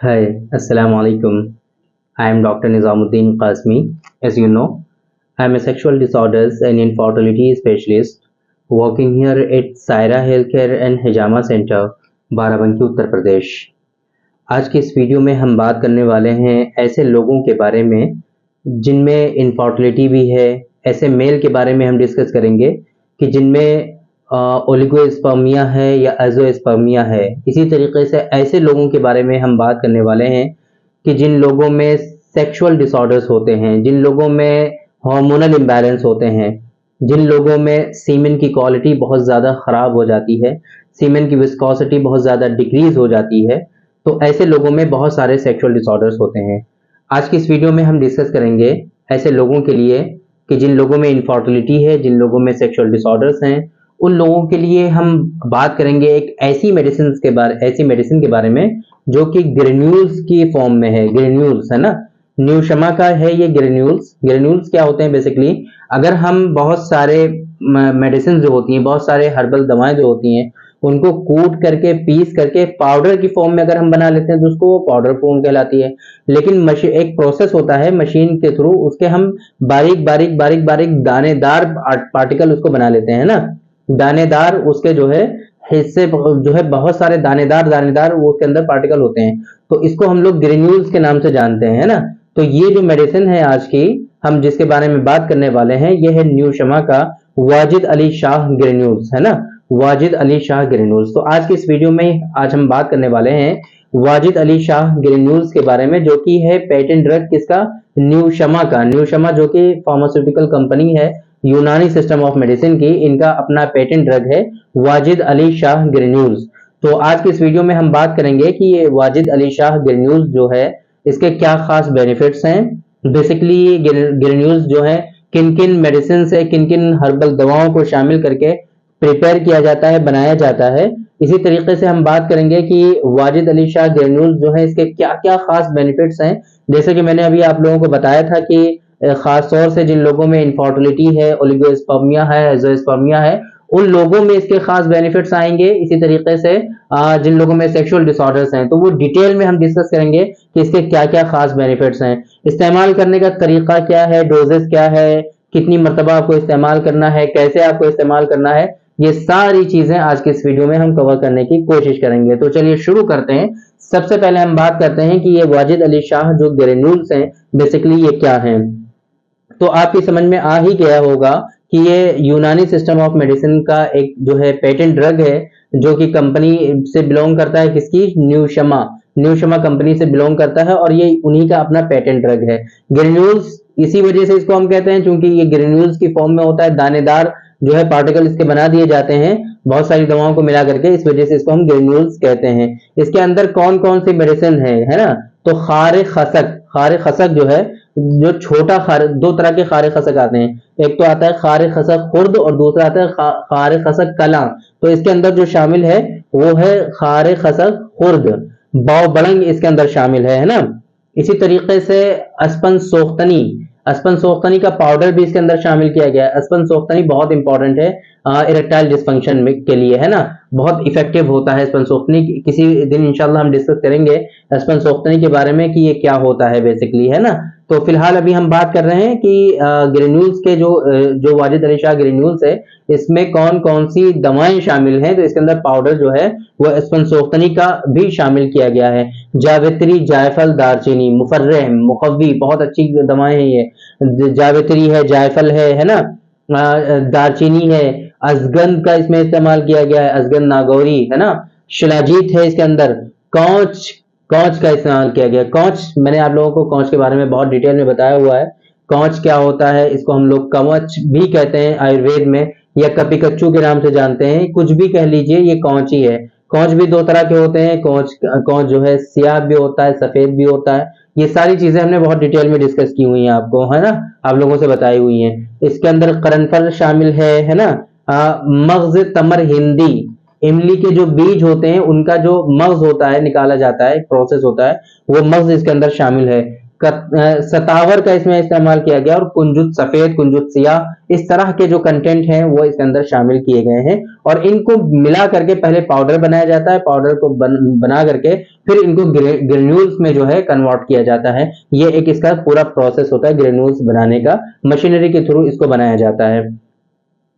Hi, Assalamu alaikum. I am Dr. Nizamuddin Qasmi. As you know, I am a sexual disorders and infertility specialist working here at Saira Healthcare and Hijama Center, Barabanki Uttar Pradesh. आज की इस video में हम बात करने वाले हैं ऐसे लोगों के बारे में जिनमें इनफर्टिलिटी भी है। ऐसे मेल के बारे में हम डिस्कस करेंगे कि जिनमें ओलिगोस्पर्मिया है या एजोस्पर्मिया है। इसी तरीके से ऐसे लोगों के बारे में हम बात करने वाले हैं कि जिन लोगों में सेक्सुअल डिसऑर्डर्स होते हैं, जिन लोगों में हार्मोनल इम्बैलेंस होते हैं, जिन लोगों में सीमेन की क्वालिटी बहुत ज़्यादा ख़राब हो जाती है, सीमेन की विस्कोसिटी बहुत ज़्यादा डिक्रीज हो जाती है, तो ऐसे लोगों में बहुत सारे सेक्सुअल डिसऑर्डर्स होते हैं। आज की इस वीडियो में हम डिस्कस करेंगे ऐसे लोगों के लिए कि जिन लोगों में इनफर्टिलिटी है, जिन लोगों में सेक्सुअल डिसऑर्डर्स हैं, उन लोगों के लिए हम बात करेंगे एक ऐसी मेडिसिन के बारे में जो कि ग्रेन्यूल्स की फॉर्म में है। ग्रेन्यूल्स है ना, न्यूशमा का है ये ग्रेन्यूल्स। ग्रेन्यूल्स क्या होते हैं बेसिकली? अगर हम बहुत सारे मेडिसिन जो होती हैं, बहुत सारे हर्बल दवाएं जो होती हैं, उनको कूट करके पीस करके पाउडर की फॉर्म में अगर हम बना लेते हैं तो उसको पाउडर फॉर्म कहलाती है। लेकिन एक प्रोसेस होता है मशीन के थ्रू, उसके हम बारीक बारीक बारीक बारीक दानेदार पार्टिकल उसको बना लेते हैं ना, दानेदार उसके जो है हिस्से जो है बहुत सारे दानेदार दानेदार वो उसके अंदर पार्टिकल होते हैं, तो इसको हम लोग ग्रेन्यूल्स के नाम से जानते हैं, है ना। तो ये जो मेडिसिन है आज की हम जिसके बारे में बात करने वाले हैं, ये है न्यूशमा का वाजिद अली शाह ग्रेन्यूल्स, है ना, वाजिद अली शाह ग्रेन्यूल्स। तो आज की इस वीडियो में आज हम बात करने वाले हैं वाजिद अली शाह ग्रेन्यूल्स के बारे में, जो कि है पेटेंट ड्रग किसका? न्यूशमा का। न्यूशमा जो कि फार्मास्यूटिकल कंपनी है, यूनानी सिस्टम ऑफ मेडिसिन की, इनका अपना पेटेंट ड्रग है वाजिद अली शाह ग्रेन्यूल्स। तो आज की इस वीडियो में हम बात करेंगे कि ये वाजिद अली शाह ग्रेन्यूल्स जो है इसके क्या खास बेनिफिट्स हैं। बेसिकली ग्रेन्यूल्स जो है किन किन मेडिसिन से, किन किन हर्बल दवाओं को शामिल करके प्रिपेयर किया जाता है, बनाया जाता है। इसी तरीके से हम बात करेंगे कि वाजिद अली शाह ग्रेन्यूल्स जो है इसके क्या क्या खास बेनिफिट्स हैं। जैसे कि मैंने अभी आप लोगों को बताया था कि खास तौर से जिन लोगों में इनफर्टिलिटी है, ओलिगोस्पर्मिया है, एजोस्पर्मिया है, उन लोगों में इसके खास बेनिफिट्स आएंगे। इसी तरीके से जिन लोगों में सेक्सुअल डिसऑर्डर्स हैं तो वो डिटेल में हम डिस्कस करेंगे कि इसके क्या क्या खास बेनिफिट्स हैं, इस्तेमाल करने का तरीका क्या है, डोजेस क्या है, कितनी मरतबा आपको इस्तेमाल करना है, कैसे आपको इस्तेमाल करना है, ये सारी चीजें आज के इस वीडियो में हम कवर करने की कोशिश करेंगे। तो चलिए शुरू करते हैं। सबसे पहले हम बात करते हैं कि ये वाजिद अली शाह जो ग्रेन्यूल्स हैं बेसिकली ये क्या हैं। तो आपकी समझ में आ ही गया होगा कि ये यूनानी सिस्टम ऑफ मेडिसिन का एक जो है पेटेंट ड्रग है, जो कि कंपनी से बिलोंग करता है, किसकी? न्यूशमा। न्यूशमा कंपनी से बिलोंग करता है और ये उन्हीं का अपना पेटेंट ड्रग है। ग्रेन्यूल्स इसी वजह से इसको हम कहते हैं क्योंकि ये ग्रेन्यूल्स की फॉर्म में होता है, दानेदार जो है पार्टिकल इसके बना दिए जाते हैं बहुत सारी दवाओं को मिला करके, इस वजह से इसको हम ग्रेन्यूल्स कहते हैं। इसके अंदर कौन कौन सी मेडिसिन है ना, तो खारे खसक, खारे खसक जो है, जो छोटा खारे, दो तरह के खारे खसक आते हैं, एक तो आता है खारे खसक खुर्द और दूसरा आता है खारे खसक कला। तो इसके अंदर जो शामिल है वो है खारे खसक खुर्द, बाव बड़ंग इसके अंदर शामिल है ना। इसी तरीके से अस्पन सोख्तनी, अस्पन सोख्तनी का पाउडर भी इसके अंदर शामिल किया गया है। अस्पन सोख्तनी बहुत इंपॉर्टेंट है इरेक्टाइल डिस्फंक्शन के लिए, है ना, बहुत इफेक्टिव होता है अस्पन सोख्तनी। किसी दिन इंशाल्लाह हम डिस्कस करेंगे अस्पन सोख्तनी के बारे में कि ये क्या होता है बेसिकली, है ना। तो फिलहाल अभी हम बात कर रहे हैं कि ग्रेन्यूल्स के जो वाजिद अली शाह ग्रेन्यूल्स है इसमें कौन कौन सी दवाएं शामिल हैं। तो इसके अंदर पाउडर जो है वो अस्पन सोख्तनी का भी शामिल किया गया है। जावित्री, जायफल, दारचीनी, मुफर्रह, मुकव्वी, बहुत अच्छी दवाएं हैं ये। जावित्री है, जायफल है ना, दारचीनी है, अजगंध का इसमें इस्तेमाल किया गया है, अजगंध नागौरी, है ना, शिलाजीत है इसके अंदर, कौच, कौच का इस्तेमाल किया गया। कौच मैंने आप लोगों को कौच के बारे में बहुत डिटेल में बताया हुआ है। कौच क्या होता है, इसको हम लोग कवच भी कहते हैं आयुर्वेद में, या कपिकच्चू के नाम से जानते हैं, कुछ भी कह लीजिए, ये कौच ही है। कौच भी दो तरह के होते हैं, कौच जो है सियाह भी होता है, सफेद भी होता है। ये सारी चीजें हमने बहुत डिटेल में डिस्कस की हुई हैं आपको, है ना, आप लोगों से बताई हुई हैं। इसके अंदर करनफल शामिल है ना, मगज तमर हिंदी, इमली के जो बीज होते हैं उनका जो मगज होता है निकाला जाता है, एक प्रोसेस होता है, वो मगज इसके अंदर शामिल है। सतावर का इसमें इस्तेमाल किया गया, और कुंजुत सफेद, कुंजुत सियाह, इस तरह के जो कंटेंट हैं वो इसके अंदर शामिल किए गए हैं। और इनको मिला करके पहले पाउडर बनाया जाता है, पाउडर को बना करके फिर इनको ग्रेन्यूल्स में जो है कन्वर्ट किया जाता है। ये एक इसका पूरा प्रोसेस होता है ग्रेन्यूल्स बनाने का, मशीनरी के थ्रू इसको बनाया जाता है।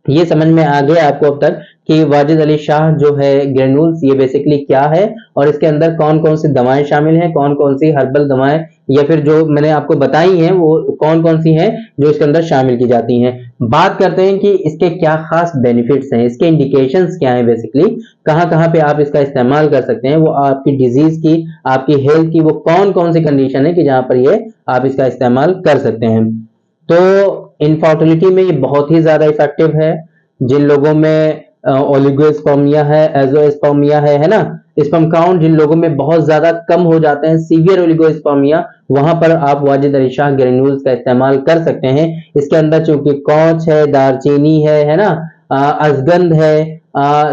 ये समझ में आ गया आपको अब तक कि वाजिद अली शाह जो है ग्रेन्यूल्स ये बेसिकली क्या है, और इसके अंदर कौन कौन सी दवाएं शामिल हैं, कौन कौन सी हर्बल दवाएं या फिर जो मैंने आपको बताई हैं वो कौन कौन सी हैं जो इसके अंदर शामिल की जाती हैं। बात करते हैं कि इसके क्या खास बेनिफिट्स हैं, इसके इंडिकेशंस क्या हैं, बेसिकली कहाँ कहाँ पे आप इसका इस्तेमाल कर सकते हैं, वो आपकी डिजीज की, आपकी हेल्थ की वो कौन कौन सी कंडीशन है कि जहां पर ये आप इसका इस्तेमाल कर सकते हैं। तो इनफर्टिलिटी में ये बहुत ही ज्यादा इफेक्टिव है। जिन लोगों में ओलिगोस्पर्मिया है, एजोस्पर्मिया है ना, स्पर्म काउंट जिन लोगों में बहुत ज्यादा कम हो जाते हैं, सीवियर ओलिगोस्पर्मिया, वहां पर आप वाजिद अली शाह ग्रेन्यूल्स का इस्तेमाल कर सकते हैं। इसके अंदर चूंकि कौच है, दारचीनी है ना, अजगंध है,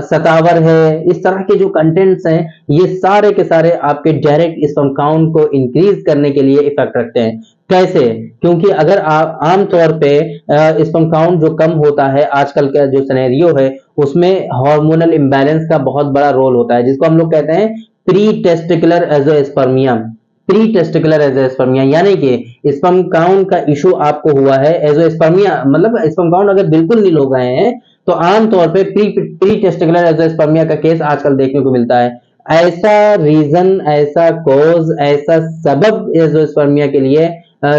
सतावर है, इस तरह के जो कंटेंट्स हैं ये सारे के सारे आपके डायरेक्ट स्पर्म काउंट को इंक्रीज करने के लिए इफेक्ट रखते हैं। कैसे? क्योंकि अगर आप आमतौर पे स्पर्म काउंट जो कम होता है, आजकल का जो सिनेरियो है उसमें हार्मोनल इम्बैलेंस का बहुत बड़ा रोल होता है, जिसको हम लोग कहते हैं pre testicular azoospermia. Pre testicular azoospermia यानी कि स्पर्म काउंट का इशू आपको हुआ है, एजोस्पर्मिया मतलब स्पर्म काउंट अगर बिल्कुल नहीं हो गए हैं तो आमतौर पे प्री टेस्टिकुलर एजोस्पर्मिया का केस आजकल देखने को मिलता है। ऐसा रीजन, ऐसा कॉज, ऐसा सबब एजोस्पर्मिया के लिए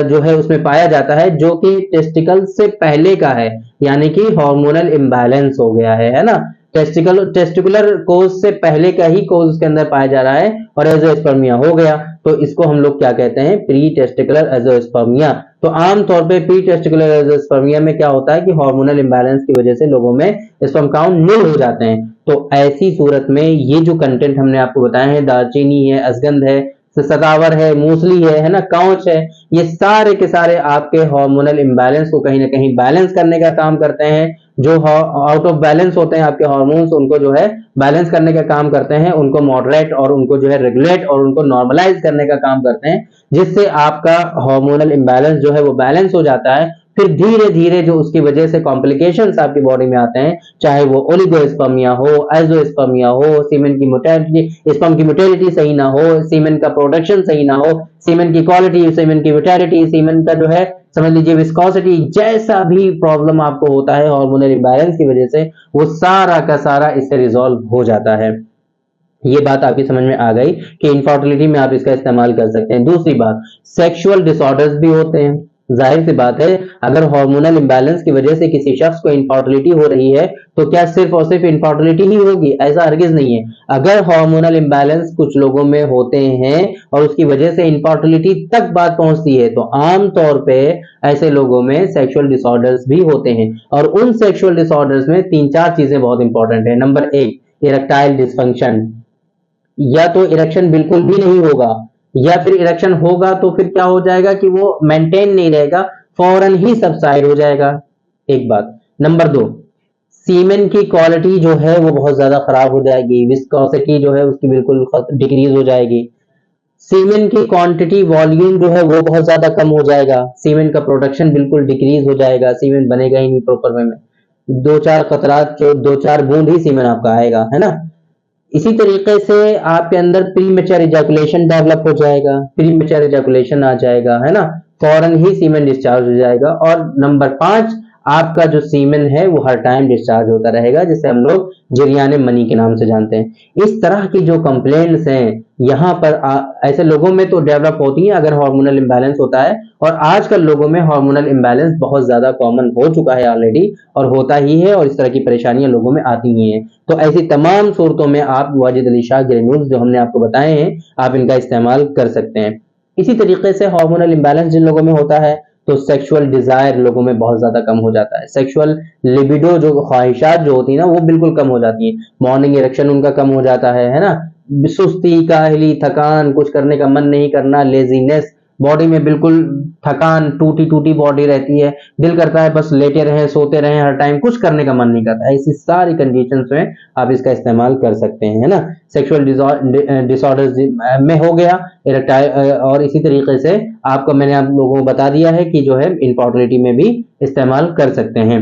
जो है उसमें पाया जाता है जो कि टेस्टिकल से पहले का है, यानी कि हार्मोनल इम्बैलेंस हो गया है ना। टेस्टिकुलर कोज से पहले का ही कोज के अंदर पाया जा रहा है और एजोस्पर्मिया हो गया, तो इसको हम लोग क्या कहते हैं? Pre testicular azoospermia. तो आमतौर पे प्री टेस्टिकुलर एजोस्पर्मिया में क्या होता है कि हार्मोनल इम्बैलेंस की वजह से लोगों में स्पर्म काउंट नील हो जाते हैं। तो ऐसी सूरत में ये जो कंटेंट हमने आपको बताए हैं, दालचीनी है, अजगंध है, सदावर है, मूसली है ना, काउच है, ये सारे के सारे आपके हार्मोनल इम्बैलेंस को कहीं ना कहीं बैलेंस करने का काम करते हैं। जो आउट ऑफ बैलेंस होते हैं आपके हार्मोन्स, उनको जो है बैलेंस करने का काम करते हैं, उनको मॉडरेट और उनको जो है रेगुलेट और उनको नॉर्मलाइज करने का काम करते हैं, जिससे आपका हार्मोनल इम्बैलेंस जो है वो बैलेंस हो जाता है। फिर धीरे धीरे जो उसकी वजह से कॉम्प्लिकेशंस आपकी बॉडी में आते हैं, चाहे वो ओलिगोस्पर्मिया हो, एजोस्पर्मिया हो, सीमेन की मोटेलिटी, स्पर्म की मोटेलिटी सही ना हो, सीमेन का प्रोडक्शन सही ना हो, सीमेन की क्वालिटी, सीमेन की मोटेलिटी, सीमेन का जो है समझ लीजिए विस्कोसिटी, जैसा भी प्रॉब्लम आपको होता है हार्मोनल इम्बैलेंस की वजह से, वो सारा का सारा इससे रिजॉल्व हो जाता है। ये बात आपकी समझ में आ गई कि इनफर्टिलिटी में आप इसका इस्तेमाल कर सकते हैं। दूसरी बात, सेक्सुअल डिसऑर्डर्स भी होते हैं। जाहिर सी बात है, अगर हार्मोनल इम्बैलेंस की वजह से किसी शख्स को इनफर्टिलिटी हो रही है तो क्या सिर्फ और सिर्फ इनफर्टिलिटी ही होगी? ऐसा हरगिज नहीं है। अगर हार्मोनल इम्बैलेंस कुछ लोगों में होते हैं और उसकी वजह से इनफर्टिलिटी तक बात पहुंचती है, तो आम तौर पे ऐसे लोगों में सेक्सुअल डिसऑर्डर्स भी होते हैं। और उन सेक्सुअल डिसऑर्डर्स में 3-4 चीजें बहुत इंपॉर्टेंट है। Number 1, erectile dysfunction. या तो इरेक्शन बिल्कुल भी नहीं होगा, या फिर इरेक्शन होगा तो फिर क्या हो जाएगा कि वो मेंटेन नहीं रहेगा, फौरन ही सबसाइड हो जाएगा। एक बात। नंबर 2, सीमेन की क्वालिटी जो है वो बहुत ज्यादा खराब हो जाएगी, विस्कोसिटी जो है उसकी बिल्कुल डिक्रीज हो जाएगी। सीमेन की क्वांटिटी, वॉल्यूम जो है वो बहुत ज्यादा कम हो जाएगा, सीमेन का प्रोडक्शन बिल्कुल डिक्रीज हो जाएगा, सीमेन बनेगा ही नहीं प्रॉपर वे में। 2-4 कतरात, 2-4 बूंद ही सीमेन आपका आएगा, है ना। इसी तरीके से आपके अंदर प्रीमेच्योर इजैकुलेशन डेवलप हो जाएगा, प्रीमेच्योर इजैकुलेशन आ जाएगा, है ना, फौरन ही सीमेन डिस्चार्ज हो जाएगा। और नंबर 5, आपका जो सीमेन है वो हर टाइम डिस्चार्ज होता रहेगा, जिसे हम लोग जरियाने मनी के नाम से जानते हैं। इस तरह की जो कंप्लेंट्स हैं यहाँ पर ऐसे लोगों में तो डेवलप होती हैं अगर हार्मोनल इम्बैलेंस होता है, और आजकल लोगों में हार्मोनल इम्बैलेंस बहुत ज्यादा कॉमन हो चुका है ऑलरेडी, और होता ही है, और इस तरह की परेशानियां लोगों में आती ही हैं। तो ऐसी तमाम सूरतों में आप वाजिद अली शाह ग्रेन्यूल्स जो हमने आपको बताए हैं, आप इनका इस्तेमाल कर सकते हैं। इसी तरीके से हार्मोनल इम्बैलेंस जिन लोगों में होता है तो सेक्सुअल डिजायर लोगों में बहुत ज्यादा कम हो जाता है, सेक्सुअल लिबिडो जो ख्वाहिशात जो होती है ना वो बिल्कुल कम हो जाती है, मॉर्निंग इरेक्शन उनका कम हो जाता है ना, सुस्ती, काहली, थकान, कुछ करने का मन नहीं करना, लेजीनेस, बॉडी में बिल्कुल थकान, टूटी टूटी बॉडी रहती है, दिल करता है बस लेटे रहें, सोते रहें, हर टाइम कुछ करने का मन नहीं करता। ऐसी सारी कंडीशंस में आप इसका इस्तेमाल कर सकते हैं, है ना। सेक्सुअल डिसऑर्डर्स में हो गया इरेक्टाइल, और इसी तरीके से आपको मैंने आप लोगों को बता दिया है कि जो है इनफर्टिलिटी में भी इस्तेमाल कर सकते हैं।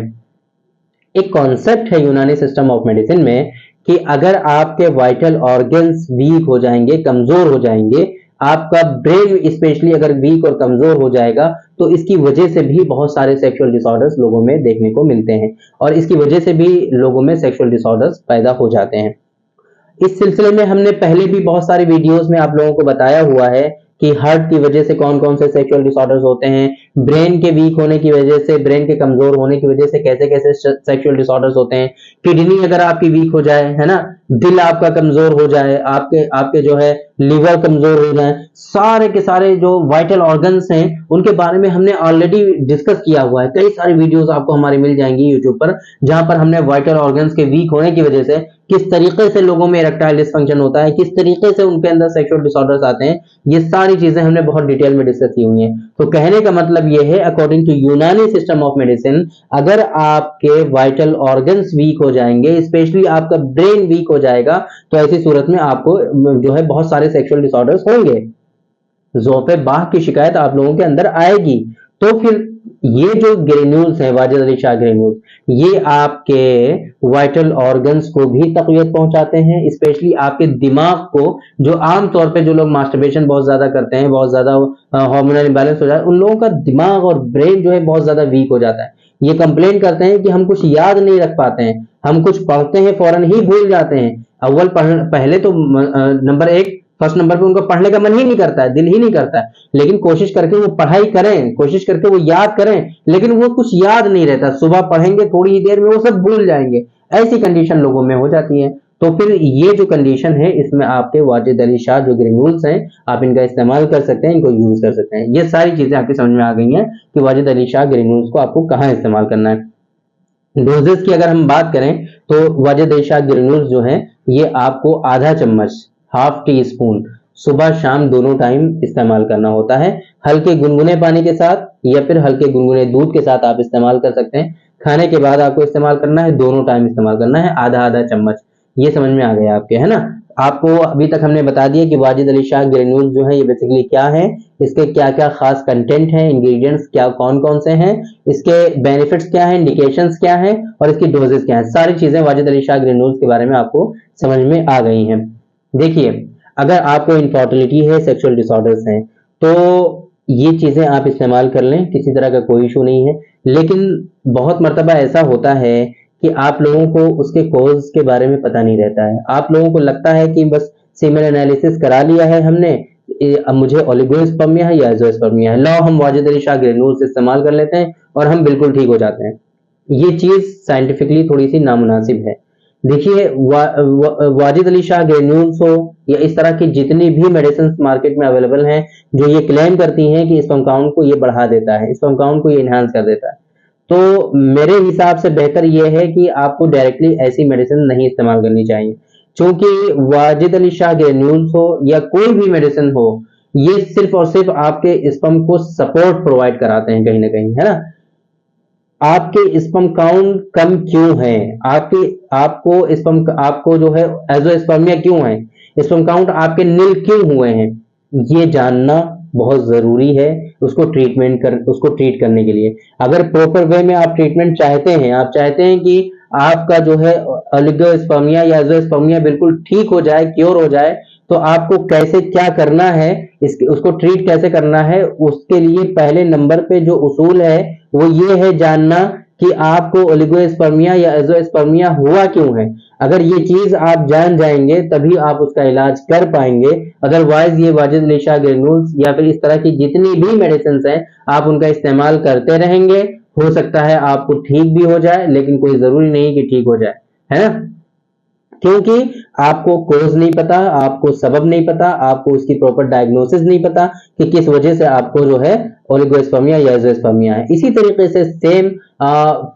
एक कॉन्सेप्ट है यूनानी सिस्टम ऑफ मेडिसिन में कि अगर आपके वाइटल ऑर्गन्स वीक हो जाएंगे, कमजोर हो जाएंगे, आपका ब्रेन स्पेशली अगर वीक और कमजोर हो जाएगा, तो इसकी वजह से भी बहुत सारे सेक्सुअल डिसऑर्डर्स लोगों में देखने को मिलते हैं, और इसकी वजह से भी लोगों में सेक्सुअल डिसऑर्डर्स पैदा हो जाते हैं। इस सिलसिले में हमने पहले भी बहुत सारे वीडियोस में आप लोगों को बताया हुआ है कि हार्ट की वजह से कौन कौन से सेक्सुअल डिसऑर्डर्स होते हैं, ब्रेन के वीक होने की वजह से, ब्रेन के कमजोर होने की वजह से कैसे कैसे सेक्सुअल डिसऑर्डर्स होते हैं, किडनी अगर आपकी वीक हो जाए, है ना, दिल आपका कमजोर हो जाए, आपके आपके जो है लिवर कमजोर हो जाए, सारे के सारे जो वाइटल ऑर्गन्स हैं उनके बारे में हमने ऑलरेडी डिस्कस किया हुआ है। कई सारी वीडियोस आपको हमारी मिल जाएंगी यूट्यूब पर, जहां पर हमने वाइटल ऑर्गन्स के वीक होने की वजह से किस तरीके से लोगों में इरेक्टाइल डिसफंक्शन होता है, किस तरीके से उनके अंदर सेक्सुअल डिसऑर्डर्स आते हैं, ये सारी चीजें हमने बहुत डिटेल में डिस्कस की हुई हैं। तो कहने का मतलब ये है, अकॉर्डिंग टू यूनानी सिस्टम ऑफ मेडिसिन, अगर आपके वाइटल ऑर्गन्स वीक हो जाएंगे, स्पेशली आपका ब्रेन वीक हो जाएगा, तो ऐसी सूरत में आपको जो है बहुत सारे सेक्सुअल डिसऑर्डर्स होंगे, ज़ौक़ बाह की शिकायत आप लोगों के अंदर आएगी। तो फिर ये जो ग्रेन्यूल्स है, वाजिद अली शाह ग्रेन्यूल्स, ये आपके वाइटल ऑर्गन्स को भी तकवीत पहुंचाते हैं, स्पेशली आपके दिमाग को, जो आम तौर पे जो लोग मास्टरबेशन बहुत ज्यादा करते हैं, बहुत ज्यादा हार्मोनल इंबैलेंस हो जाता है, उन लोगों का दिमाग और ब्रेन जो है बहुत ज्यादा वीक हो जाता है। ये कंप्लेन करते हैं कि हम कुछ याद नहीं रख पाते हैं, हम कुछ पढ़ते हैं फौरन ही भूल जाते हैं। अव्वल पहले तो नंबर एक, फर्स्ट नंबर पे उनका पढ़ने का मन ही नहीं करता है, दिल ही नहीं करता है, लेकिन कोशिश करके वो पढ़ाई करें, कोशिश करके वो याद करें, लेकिन वो कुछ याद नहीं रहता। सुबह पढ़ेंगे, थोड़ी ही देर में वो सब भूल जाएंगे। ऐसी कंडीशन लोगों में हो जाती है। तो फिर ये जो कंडीशन है, इसमें आपके वाजिद अली शाह जो ग्रेन्यूल्स हैं, आप इनका इस्तेमाल कर सकते हैं, इनको यूज कर सकते हैं। ये सारी चीजें आपकी समझ में आ गई हैं कि वाजिद अली शाह ग्रेन्यूल्स को आपको कहाँ इस्तेमाल करना है। डोजेस की अगर हम बात करें, तो वाजिद अली शाह ग्रेन्यूल्स जो है, ये आपको आधा चम्मच, हाफ टी स्पून, सुबह शाम दोनों टाइम इस्तेमाल करना होता है। हल्के गुनगुने पानी के साथ या फिर हल्के गुनगुने दूध के साथ आप इस्तेमाल कर सकते हैं। खाने के बाद आपको इस्तेमाल करना है, दोनों टाइम इस्तेमाल करना है, आधा आधा चम्मच। ये समझ में आ गया आपके, है ना। आपको अभी तक हमने बता दिया कि वाजिद अली शाह ग्रेन्यूल्स जो है ये बेसिकली क्या है, इसके क्या क्या खास कंटेंट हैं, इंग्रेडिएंट्स क्या कौन कौन से हैं, इसके बेनिफिट्स क्या हैं, इंडिकेशंस क्या हैं, और इसकी डोजेस क्या हैं। सारी चीजें वाजिद अली शाह ग्रेन्यूल्स के बारे में आपको समझ में आ गई हैं। देखिए, अगर आपको इनफर्टिलिटी है, सेक्सुअल डिसऑर्डर्स हैं, तो ये चीजें आप इस्तेमाल कर लें, किसी तरह का कोई इशू नहीं है। लेकिन बहुत मर्तबा ऐसा होता है कि आप लोगों को उसके कॉज के बारे में पता नहीं रहता है। आप लोगों को लगता है कि बस सीमेन एनालिसिस करा लिया है हमने, अब मुझे ओलिगोस्पर्मिया है या एज़ोस्पर्मिया है, लो हम वाजिद अली शाह ग्रेन्यूल्स इस्तेमाल कर लेते हैं और हम बिल्कुल ठीक हो जाते हैं। ये चीज साइंटिफिकली थोड़ी सी नामुनासिब है। देखिए, वाजिद अली शाह ग्रेन्यूल्स हो या इस तरह की जितनी भी मेडिसिन मार्केट में अवेलेबल हैं, जो ये क्लेम करती हैं कि स्पर्म काउंट को ये बढ़ा देता है, स्पर्म काउंट को ये इनहांस कर देता है, तो मेरे हिसाब से बेहतर ये है कि आपको डायरेक्टली ऐसी मेडिसिन नहीं इस्तेमाल करनी चाहिए। क्योंकि वाजिद अली शाह ग्रेन्यूल्स हो या कोई भी मेडिसिन हो, ये सिर्फ और सिर्फ आपके स्पर्म को सपोर्ट प्रोवाइड कराते हैं कहीं ना कहीं, है ना। आपके स्पर्म काउंट कम क्यों है, आपके आपको स्पर्म आपको जो है एज़ोस्पर्मिया क्यों है, स्पर्म काउंट आपके नील क्यों हुए हैं, ये जानना बहुत जरूरी है उसको ट्रीट करने के लिए। अगर प्रॉपर वे में आप ट्रीटमेंट चाहते हैं, आप चाहते हैं कि आपका जो है ओलिगोस्पर्मिया या एज़ोस्पर्मिया बिल्कुल ठीक हो जाए, क्योर हो जाए, तो आपको कैसे क्या करना है, उसको ट्रीट कैसे करना है, उसके लिए पहले नंबर पे जो उसूल है वो ये है जानना कि आपको ओलिगोस्पर्मिया या एज़ोस्पर्मिया हुआ क्यों है। अगर ये चीज आप जान जाएंगे तभी आप उसका इलाज कर पाएंगे। अदरवाइज ये वाजिद अली शाह ग्रेन्यूल्स या फिर इस तरह की जितनी भी मेडिसिन हैं, आप उनका इस्तेमाल करते रहेंगे, हो सकता है आपको ठीक भी हो जाए, लेकिन कोई जरूरी नहीं कि ठीक हो जाए, है ना। क्योंकि आपको कोज नहीं पता, आपको सबब नहीं पता, आपको उसकी प्रॉपर डायग्नोसिस नहीं पता कि किस वजह से आपको जो है ओलिगोस्पर्मिया या एज़ोस्पर्मिया है। इसी तरीके से सेम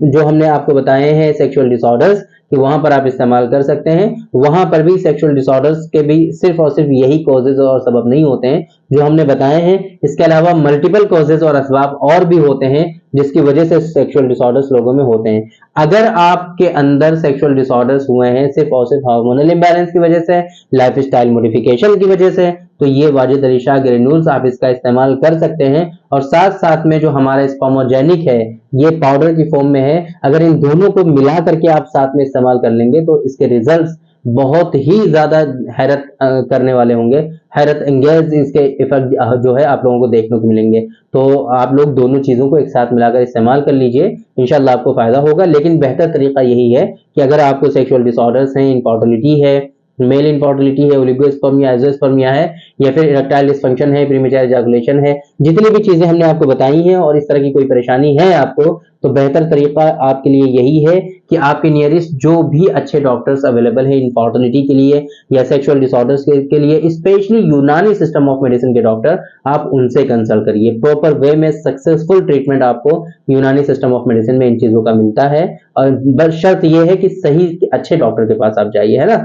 जो हमने आपको बताए हैं सेक्सुअल डिसऑर्डर्स कि वहां पर आप इस्तेमाल कर सकते हैं, वहां पर भी सेक्सुअल डिसऑर्डर्स के भी सिर्फ और सिर्फ यही कॉजेज और सबब नहीं होते हैं जो हमने बताए हैं। इसके अलावा मल्टीपल कॉजेज और असबाब और भी होते हैं जिसकी वजह से सेक्सुअल डिसऑर्डर्स लोगों में होते हैं। अगर आपके अंदर सेक्सुअल डिसऑर्डर्स हुए हैं सिर्फ और सिर्फ हार्मोनल इंबैलेंस की वजह से, लाइफस्टाइल मॉडिफिकेशन की वजह से, तो ये वाजिद अली शाह ग्रेन्यूल्स आप इसका इस्तेमाल कर सकते हैं। और साथ साथ में जो हमारा स्पर्मोजेनिक है ये पाउडर की फॉर्म में है, अगर इन दोनों को मिला करके आप साथ में इस्तेमाल कर लेंगे तो इसके रिजल्ट्स बहुत ही ज्यादा हैरत करने वाले होंगे, हैरत अंगेज इसके इफेक्ट जो है आप लोगों को देखने को मिलेंगे। तो आप लोग दोनों चीजों को एक साथ मिलाकर इस्तेमाल कर लीजिए, इंशाल्लाह आपको फायदा होगा। लेकिन बेहतर तरीका यही है कि अगर आपको सेक्सुअल डिसऑर्डर्स हैं, इनफर्टिलिटी है, मेल इनफर्टिलिटी है, ओलिगोस्पर्मिया, एज़ोस्पर्मिया है, या फिर इरेक्टाइल डिसफंक्शन है, प्रीमेच्योर इजैकुलेशन है, जितनी भी चीजें हमने आपको बताई हैं और इस तरह की कोई परेशानी है आपको, तो बेहतर तरीका आपके लिए यही है कि आपके नियरेस्ट जो भी अच्छे डॉक्टर्स अवेलेबल है इनफर्टिलिटी के लिए या सेक्सुअल डिसऑर्डर्स के लिए, स्पेशली यूनानी सिस्टम ऑफ मेडिसिन के डॉक्टर, आप उनसे कंसल्ट करिए। प्रॉपर वे में सक्सेसफुल ट्रीटमेंट आपको यूनानी सिस्टम ऑफ मेडिसिन में इन चीजों का मिलता है। और बस शर्त यह है कि सही अच्छे डॉक्टर के पास आप जाइए, है ना।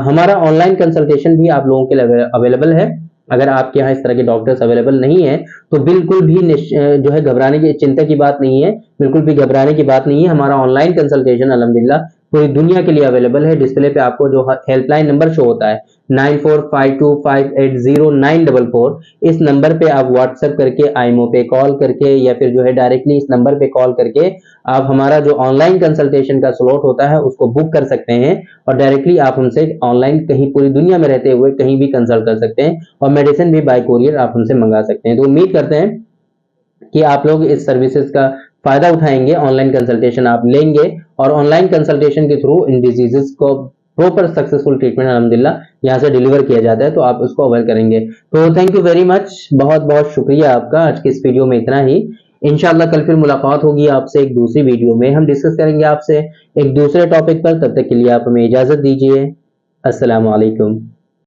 हमारा ऑनलाइन कंसल्टेशन भी आप लोगों के लिए अवेलेबल है। अगर आपके यहाँ इस तरह के डॉक्टर्स अवेलेबल नहीं है तो बिल्कुल भी जो है घबराने की चिंता की बात नहीं है, बिल्कुल भी घबराने की बात नहीं है। हमारा ऑनलाइन कंसल्टेशन अल्हम्दुलिल्लाह पूरी दुनिया के लिए अवेलेबल है। डिस्प्ले पे आपको जो हेल्पलाइन नंबर शो होता है 9452580944, इस नंबर पे आप व्हाट्सएप करके, आईमो पे कॉल करके, या फिर जो है डायरेक्टली इस नंबर पे कॉल करके आप हमारा जो ऑनलाइन कंसल्टेशन का स्लॉट होता है उसको बुक कर सकते हैं और डायरेक्टली आप हमसे ऑनलाइन कहीं पूरी दुनिया में रहते हुए कहीं भी कंसल्ट कर सकते हैं और मेडिसिन भी बाय कोरियर आप हमसे मंगा सकते हैं। तो उम्मीद करते हैं कि आप लोग इस सर्विसेज का फायदा उठाएंगे, ऑनलाइन कंसल्टेशन आप लेंगे और ऑनलाइन कंसल्टेशन के थ्रू इन डिजीजेस को प्रॉपर सक्सेसफुल ट्रीटमेंट अल्हम्दुलिल्लाह यहाँ से डिलीवर किया जाता है, तो आप उसको अवेल करेंगे। तो थैंक यू वेरी मच, बहुत बहुत शुक्रिया आपका। आज की इस वीडियो में इतना ही। इंशाल्लाह कल फिर मुलाकात होगी आपसे एक दूसरी वीडियो में, हम डिस्कस करेंगे आपसे एक दूसरे टॉपिक पर। तब तक के लिए आप हमें इजाजत दीजिए। अस्सलाम वालेकुम।